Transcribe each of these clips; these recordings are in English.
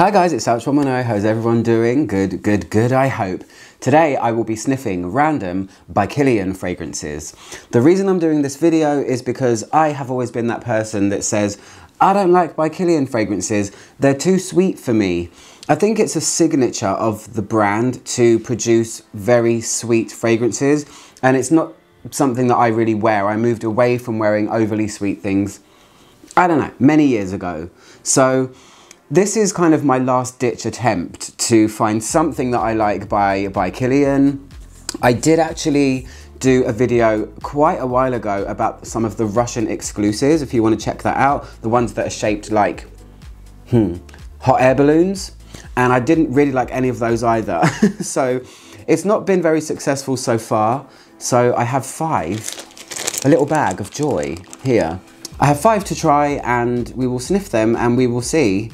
Hi guys, it's ALCHEMY. How's everyone doing? Good, I hope. Today I will be sniffing random by KILIAN fragrances. The reason I'm doing this video is because I have always been that person that says, I don't like by KILIAN fragrances, they're too sweet for me. I think it's a signature of the brand to produce very sweet fragrances, and it's not something that I really wear. I moved away from wearing overly sweet things, I don't know, many years ago. So this is kind of my last ditch attempt to find something that I like by KILIAN. I did actually do a video quite a while ago about some of the Russian exclusives, if you want to check that out. The ones that are shaped like, hot air balloons. And I didn't really like any of those either. So it's not been very successful so far. So I have 5, a little bag of joy here. I have 5 to try and we will sniff them and we will see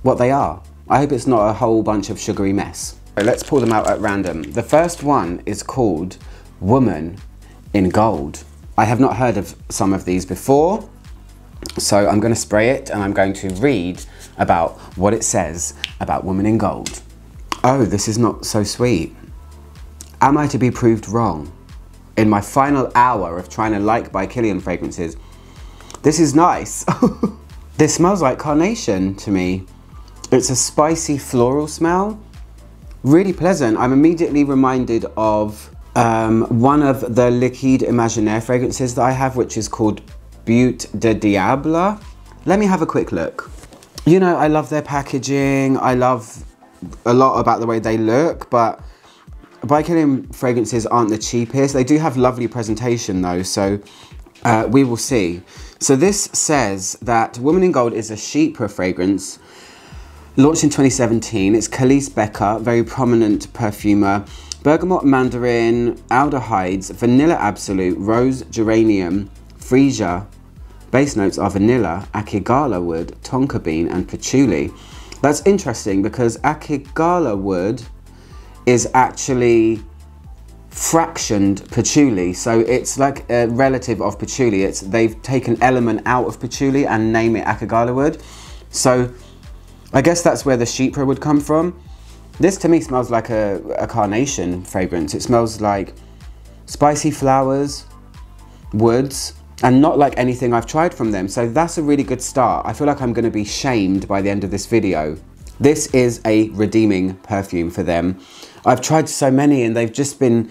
what they are. I hope it's not a whole bunch of sugary mess. So let's pull them out at random. The first one is called Woman in Gold. I have not heard of some of these before, so I'm going to spray it and I'm going to read about what it says about Woman in Gold. Oh, this is not so sweet. Am I to be proved wrong? In my final hour of trying to like by KILIAN fragrances, this is nice. This smells like carnation to me. It's a spicy floral smell, really pleasant. I'm immediately reminded of one of the Liquide Imaginaire fragrances that I have, which is called Butte de Diable. Let me have a quick look. You know, I love their packaging. I love a lot about the way they look, but by KILIAN fragrances aren't the cheapest. They do have lovely presentation though, so we will see. So this says that Woman in Gold is a Chypre fragrance launched in 2017. It's Khalees Becker, very prominent perfumer. Bergamot mandarin, aldehydes, vanilla absolute, rose geranium, freesia. Base notes are vanilla, akigala wood, tonka bean, and patchouli. That's interesting because akigala wood is actually fractioned patchouli, so it's like a relative of patchouli. They've taken element out of patchouli and name it akigala wood. So I guess that's where the Chypre would come from. This to me smells like a carnation fragrance. It smells like spicy flowers, woods, and not like anything I've tried from them. So that's a really good start. I feel like I'm going to be shamed by the end of this video. This is a redeeming perfume for them. I've tried so many and they've just been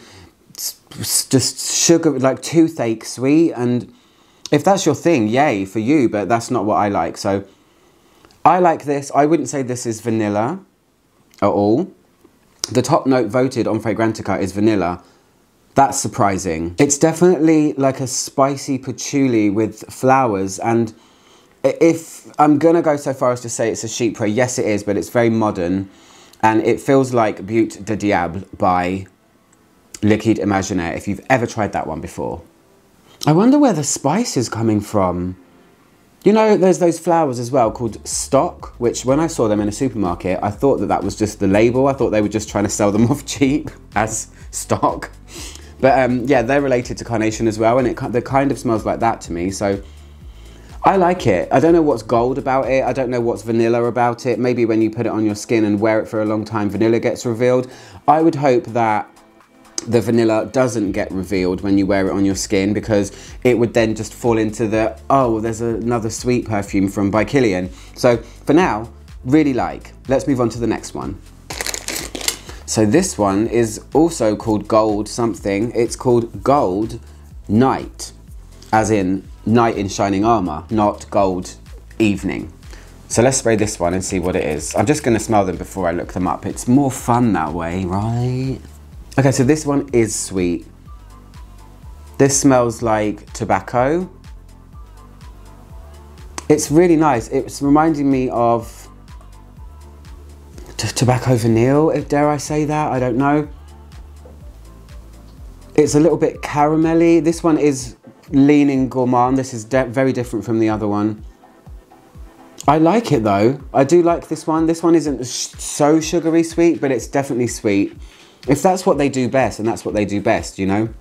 just sugar, like toothache sweet. And if that's your thing, yay for you, but that's not what I like. So I like this. I wouldn't say this is vanilla at all. The top note voted on Fragrantica is vanilla. That's surprising. It's definitely like a spicy patchouli with flowers, and if I'm gonna go so far as to say it's a Chypre, yes it is, but it's very modern, and it feels like Butte de Diable by Liquide Imaginaire, if you've ever tried that one before. I wonder where the spice is coming from. You know, there's those flowers as well called stock, which when I saw them in a supermarket, I thought that that was just the label. I thought they were just trying to sell them off cheap as stock. But yeah, they're related to carnation as well, and it kind of smells like that to me. So I like it. I don't know what's gold about it. I don't know what's vanilla about it. Maybe when you put it on your skin and wear it for a long time, vanilla gets revealed. I would hope that the vanilla doesn't get revealed when you wear it on your skin, because it would then just fall into the, oh, there's another sweet perfume from by KILIAN. So for now, really like. Let's move on to the next one. So this one is also called Gold something. It's called Gold Night, as in knight in shining armor, not gold evening. So let's spray this one and see what it is. I'm just going to smell them before I look them up. It's more fun that way, right? Okay, so this one is sweet. This smells like tobacco. It's really nice. It's reminding me of tobacco vanille, dare I say that? I don't know. It's a little bit caramelly. This one is leaning gourmand. This is very different from the other one. I like it though. I do like this one. This one isn't so sugary sweet, but it's definitely sweet. If that's what they do best, and that's what they do best, you know?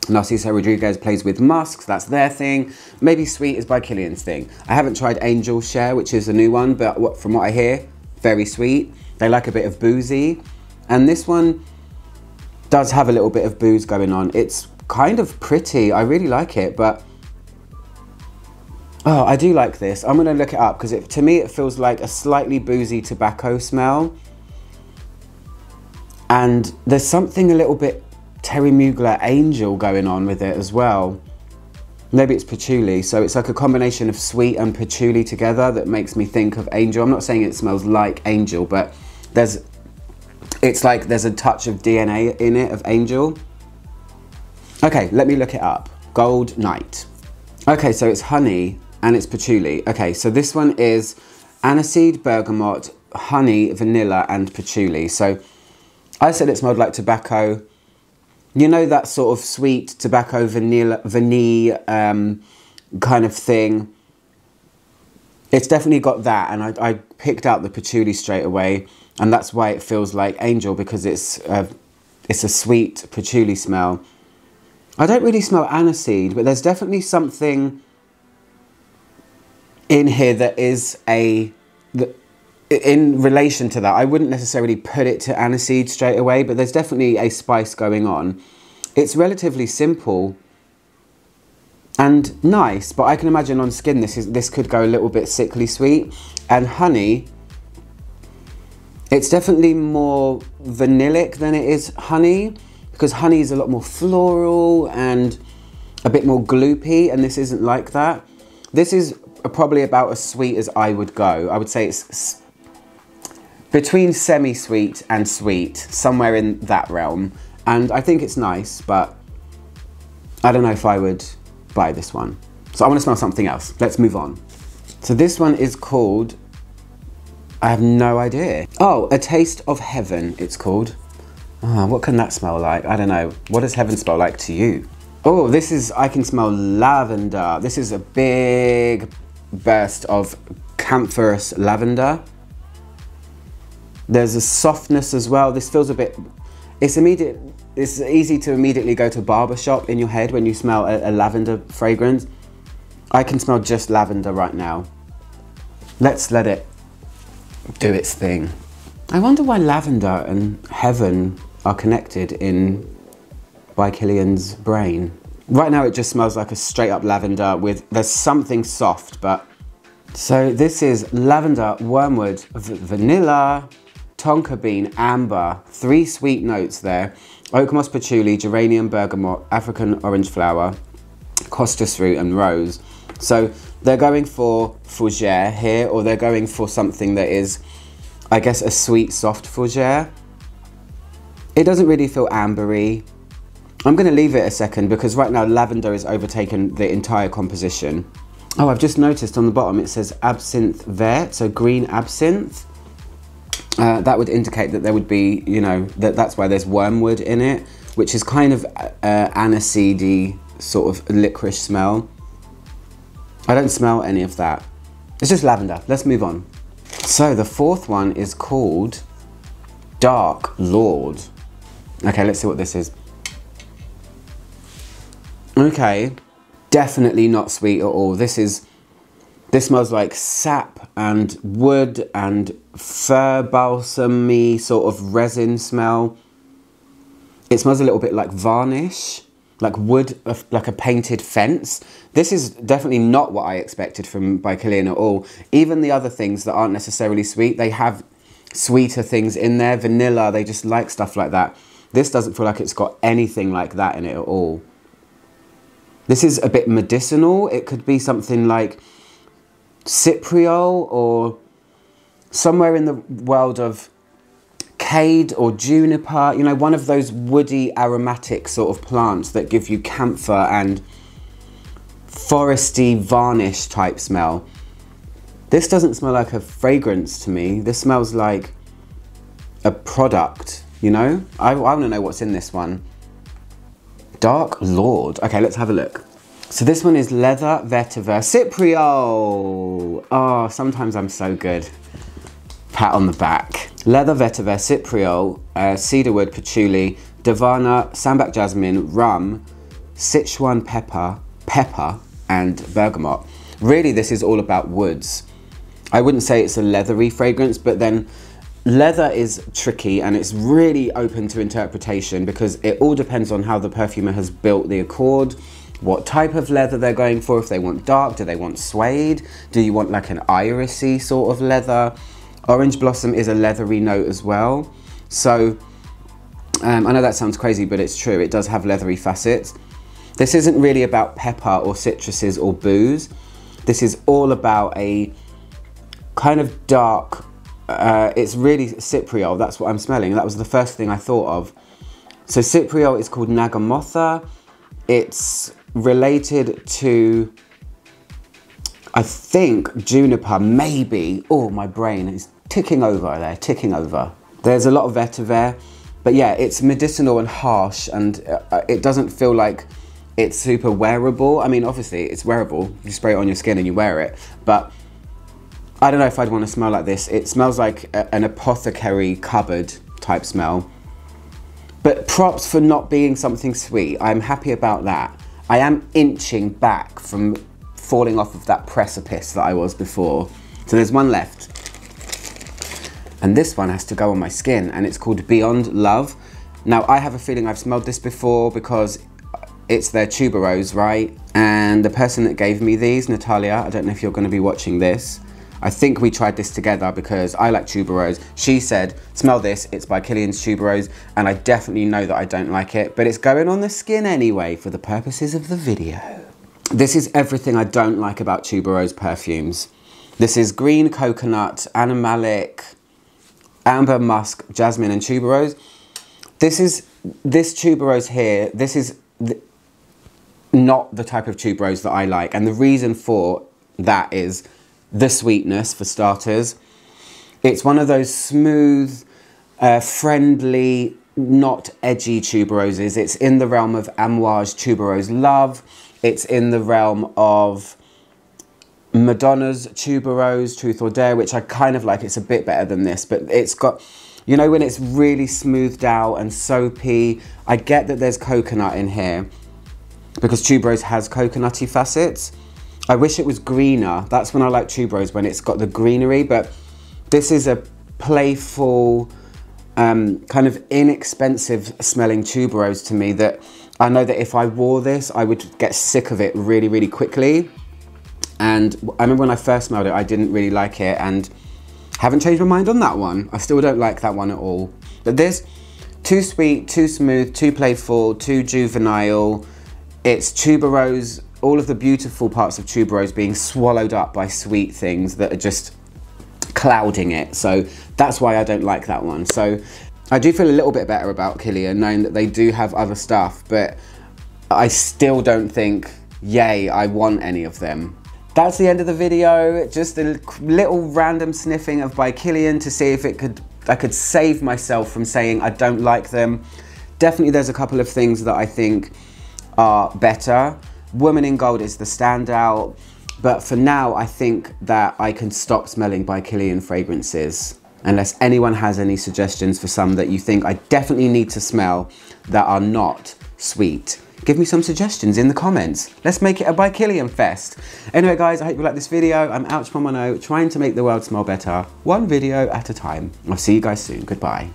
Narciso Rodriguez plays with musks, that's their thing. Maybe sweet is by KILIAN's thing. I haven't tried Angel Share, which is a new one, but from what I hear, very sweet. They like a bit of boozy. And this one does have a little bit of booze going on. It's kind of pretty. I really like it, but oh, I do like this. I'm gonna look it up because to me it feels like a slightly boozy tobacco smell. And there's something a little bit Terry Mugler Angel going on with it as well. Maybe it's patchouli, so it's like a combination of sweet and patchouli together that makes me think of Angel. I'm not saying it smells like Angel, but it's like there's a touch of DNA in it of Angel. Okay, let me look it up. Gold Night. Okay, so it's honey and it's patchouli. Okay, so this one is aniseed, bergamot, honey, vanilla, and patchouli. So I said it smelled like tobacco. You know, that sort of sweet tobacco vanilla kind of thing. It's definitely got that, and I picked out the patchouli straight away, and that's why it feels like Angel, because it's a sweet patchouli smell. I don't really smell aniseed, but there's definitely something in here that is in relation to that. I wouldn't necessarily put it to aniseed straight away, but there's definitely a spice going on. It's relatively simple and nice, but I can imagine on skin this could go a little bit sickly sweet. And honey, it's definitely more vanillic than it is honey, because honey is a lot more floral and a bit more gloopy, and this isn't like that. This is probably about as sweet as I would go. I would say it's between semi-sweet and sweet, somewhere in that realm. And I think it's nice, but I don't know if I would buy this one. So I want to smell something else. Let's move on. So this one is called, I have no idea. Oh, A Taste of Heaven, it's called. Oh, what can that smell like? I don't know. What does heaven smell like to you? Oh, this is, I can smell lavender. This is a big burst of camphorous lavender. There's a softness as well. This feels a bit, it's easy to immediately go to barbershop in your head when you smell a lavender fragrance. I can smell just lavender right now. Let's let it do its thing. I wonder why lavender and heaven are connected by KILIAN's brain. Right now it just smells like a straight up lavender there's something soft, but. So this is lavender, wormwood, vanilla, tonka bean, amber, 3 sweet notes there. Oak moss, patchouli, geranium, bergamot, African orange flower, costus root, and rose. So they're going for fougere here, or they're going for something that is, I guess, a sweet, soft fougere. It doesn't really feel ambery. I'm going to leave it a second because right now lavender has overtaken the entire composition. Oh, I've just noticed on the bottom it says absinthe vert, so green absinthe. That would indicate that there would be, you know, that's why there's wormwood in it, which is kind of aniseedy sort of licorice smell. I don't smell any of that. It's just lavender. Let's move on. So the fourth one is called Dark Lord. Okay, let's see what this is. Okay, definitely not sweet at all. This smells like sap and wood and fir balsamy sort of resin smell. It smells a little bit like varnish, like wood, like a painted fence. This is definitely not what I expected by KILIAN at all. Even the other things that aren't necessarily sweet, they have sweeter things in there. Vanilla, they just like stuff like that. This doesn't feel like it's got anything like that in it at all. This is a bit medicinal. It could be something like cypriol or somewhere in the world of cade or juniper, you know, one of those woody aromatic sort of plants that give you camphor and foresty varnish type smell. This doesn't smell like a fragrance to me. This smells like a product, you know? I want to know what's in this one. Dark Lord. Okay, let's have a look. So this one is Leather Vetiver Cypriol. Oh, sometimes I'm so good. Pat on the back. Leather Vetiver Cypriol, cedarwood, patchouli, Davana, sambac jasmine, rum, Sichuan pepper, and bergamot. Really, this is all about woods. I wouldn't say it's a leathery fragrance, but then leather is tricky and it's really open to interpretation because it all depends on how the perfumer has built the accord, what type of leather they're going for. If they want dark, do they want suede? Do you want like an irisy sort of leather? Orange Blossom is a leathery note as well. So I know that sounds crazy, but it's true. It does have leathery facets. This isn't really about pepper or citruses or booze. This is all about a kind of dark, it's really cypriol. That's what I'm smelling. That was the first thing I thought of. So cypriol is called Nagamotha. It's related to, I think, juniper, maybe. Oh, my brain is ticking over there, ticking over. There's a lot of vetiver, but yeah, it's medicinal and harsh, and it doesn't feel like it's super wearable. I mean, obviously it's wearable. You spray it on your skin and you wear it, but I don't know if I'd want to smell like this. It smells like an apothecary cupboard type smell. But props for not being something sweet. I'm happy about that. I am inching back from falling off of that precipice that I was before. So there's one left. And this one has to go on my skin, and it's called Beyond Love. Now, I have a feeling I've smelled this before because it's their tuberose, right? And the person that gave me these, Natalia, I don't know if you're going to be watching this, I think we tried this together because I like tuberose. She said, smell this, it's by KILIAN's tuberose, and I definitely know that I don't like it, but it's going on the skin anyway for the purposes of the video. This is everything I don't like about tuberose perfumes. This is green coconut, animalic, amber musk, jasmine, and tuberose. This tuberose here, this is not the type of tuberose that I like, and the reason for that is the sweetness, for starters. It's one of those smooth, friendly, not edgy tuberoses. It's in the realm of Amouage Tuberose Love. It's in the realm of Madonna's tuberose, Truth or Dare, which I kind of like. It's a bit better than this, but it's got, you know, when it's really smoothed out and soapy. I get that there's coconut in here because tuberose has coconutty facets. I wish it was greener. That's when I like tuberose, when it's got the greenery, but this is a playful, kind of inexpensive smelling tuberose to me that I know that if I wore this, I would get sick of it really, really quickly. And I remember when I first smelled it, I didn't really like it, and haven't changed my mind on that one. I still don't like that one at all. But this, too sweet, too smooth, too playful, too juvenile. It's tuberose, all of the beautiful parts of tuberose being swallowed up by sweet things that are just clouding it. So that's why I don't like that one. So I do feel a little bit better about KILIAN, knowing that they do have other stuff, but I still don't think, yay, I want any of them. That's the end of the video. Just a little random sniffing of by KILIAN to see if I could save myself from saying I don't like them. Definitely there's a couple of things that I think are better. Woman in Gold is the standout, but for now I think that I can stop smelling by KILIAN fragrances unless anyone has any suggestions for some that you think I definitely need to smell that are not sweet. Give me some suggestions in the comments. Let's make it a by KILIAN fest. Anyway guys, I hope you like this video. I'm ALCHEMY, trying to make the world smell better, one video at a time. I'll see you guys soon. Goodbye.